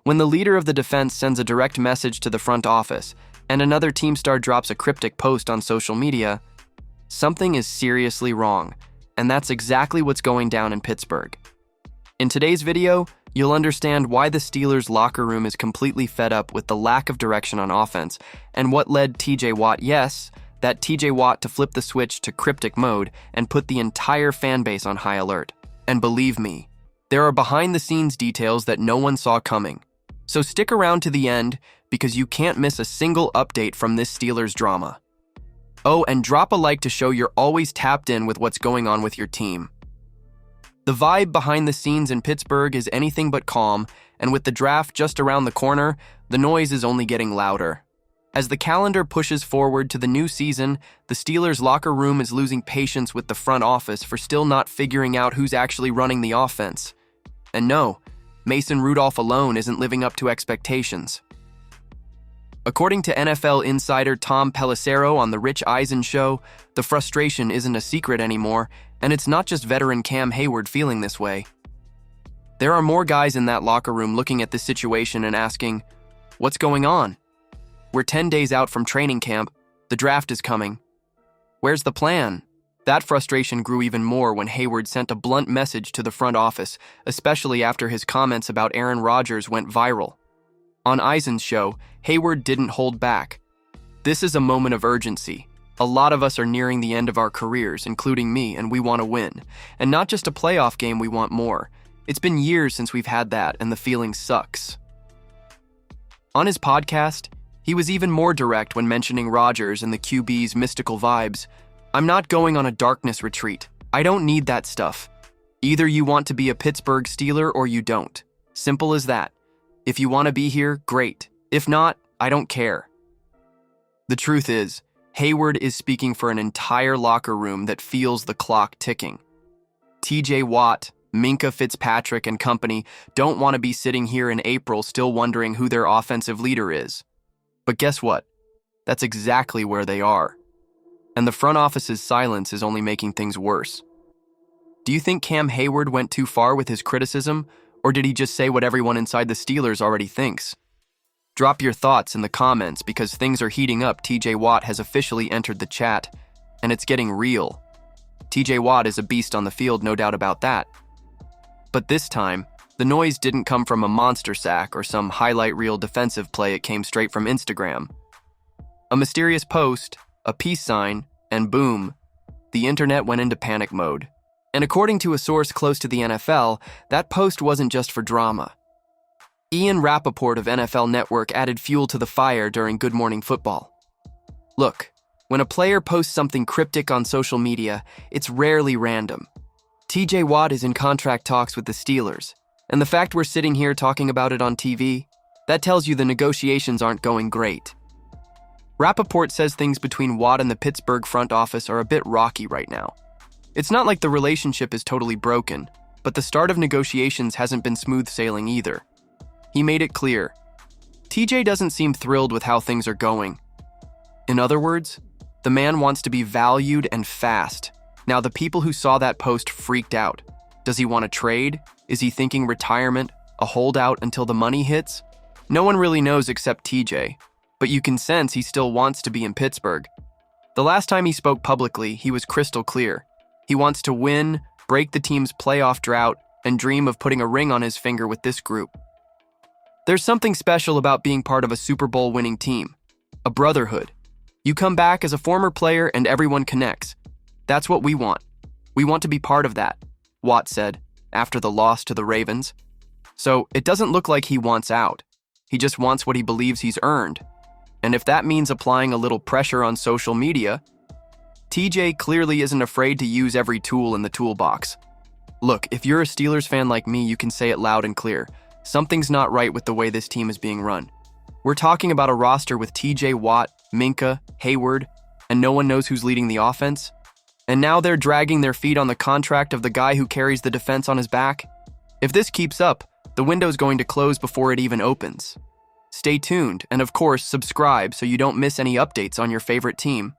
When the leader of the defense sends a direct message to the front office and another team star drops a cryptic post on social media, something is seriously wrong, and that's exactly what's going down in Pittsburgh. In today's video, you'll understand why the Steelers' locker room is completely fed up with the lack of direction on offense and what led TJ Watt, yes, that TJ Watt, to flip the switch to cryptic mode and put the entire fan base on high alert. And believe me, there are behind-the-scenes details that no one saw coming. So stick around to the end because you can't miss a single update from this Steelers drama. Oh, and drop a like to show you're always tapped in with what's going on with your team. The vibe behind the scenes in Pittsburgh is anything but calm, and with the draft just around the corner, the noise is only getting louder. As the calendar pushes forward to the new season, the Steelers' locker room is losing patience with the front office for still not figuring out who's actually running the offense. And no, Mason Rudolph alone isn't living up to expectations. According to NFL insider Tom Pelissero on The Rich Eisen Show, the frustration isn't a secret anymore, and it's not just veteran Cam Hayward feeling this way. There are more guys in that locker room looking at this situation and asking, what's going on? We're 10 days out from training camp. The draft is coming. Where's the plan? That frustration grew even more when Hayward sent a blunt message to the front office, especially after his comments about Aaron Rodgers went viral. On Eisen's show, Hayward didn't hold back. This is a moment of urgency. A lot of us are nearing the end of our careers, including me, and we want to win. And not just a playoff game, we want more. It's been years since we've had that, and the feeling sucks. On his podcast, he was even more direct when mentioning Rodgers and the QB's mystical vibes. I'm not going on a darkness retreat. I don't need that stuff. Either you want to be a Pittsburgh Steeler or you don't. Simple as that. If you want to be here, great. If not, I don't care. The truth is, Hayward is speaking for an entire locker room that feels the clock ticking. TJ Watt, Minkah Fitzpatrick, and company don't want to be sitting here in April still wondering who their offensive leader is. But guess what? That's exactly where they are. And the front office's silence is only making things worse. Do you think Cam Hayward went too far with his criticism, or did he just say what everyone inside the Steelers already thinks? Drop your thoughts in the comments because things are heating up. TJ Watt has officially entered the chat, and it's getting real. TJ Watt is a beast on the field, no doubt about that. But this time, the noise didn't come from a monster sack or some highlight reel defensive play. It came straight from Instagram. A mysterious post, a peace sign, and boom, the internet went into panic mode. And according to a source close to the NFL, that post wasn't just for drama. Ian Rappaport of NFL Network added fuel to the fire during Good Morning Football. Look, when a player posts something cryptic on social media, it's rarely random. TJ Watt is in contract talks with the Steelers. And the fact we're sitting here talking about it on TV, that tells you the negotiations aren't going great. Rappaport says things between Watt and the Pittsburgh front office are a bit rocky right now. It's not like the relationship is totally broken, but the start of negotiations hasn't been smooth sailing either. He made it clear. TJ doesn't seem thrilled with how things are going. In other words, the man wants to be valued and fast. Now, the people who saw that post freaked out. Does he want to trade? Is he thinking retirement, a holdout until the money hits? No one really knows except TJ, but you can sense he still wants to be in Pittsburgh. The last time he spoke publicly, he was crystal clear. He wants to win, break the team's playoff drought, and dream of putting a ring on his finger with this group. There's something special about being part of a Super Bowl winning team, a brotherhood. You come back as a former player and everyone connects. That's what we want. We want to be part of that, Watt said, after the loss to the Ravens. So it doesn't look like he wants out. He just wants what he believes he's earned. And if that means applying a little pressure on social media, TJ clearly isn't afraid to use every tool in the toolbox. Look, if you're a Steelers fan like me, you can say it loud and clear. Something's not right with the way this team is being run. We're talking about a roster with TJ Watt, Minkah, Hayward, and no one knows who's leading the offense. And now they're dragging their feet on the contract of the guy who carries the defense on his back. If this keeps up, the window's going to close before it even opens. Stay tuned, and of course, subscribe so you don't miss any updates on your favorite team.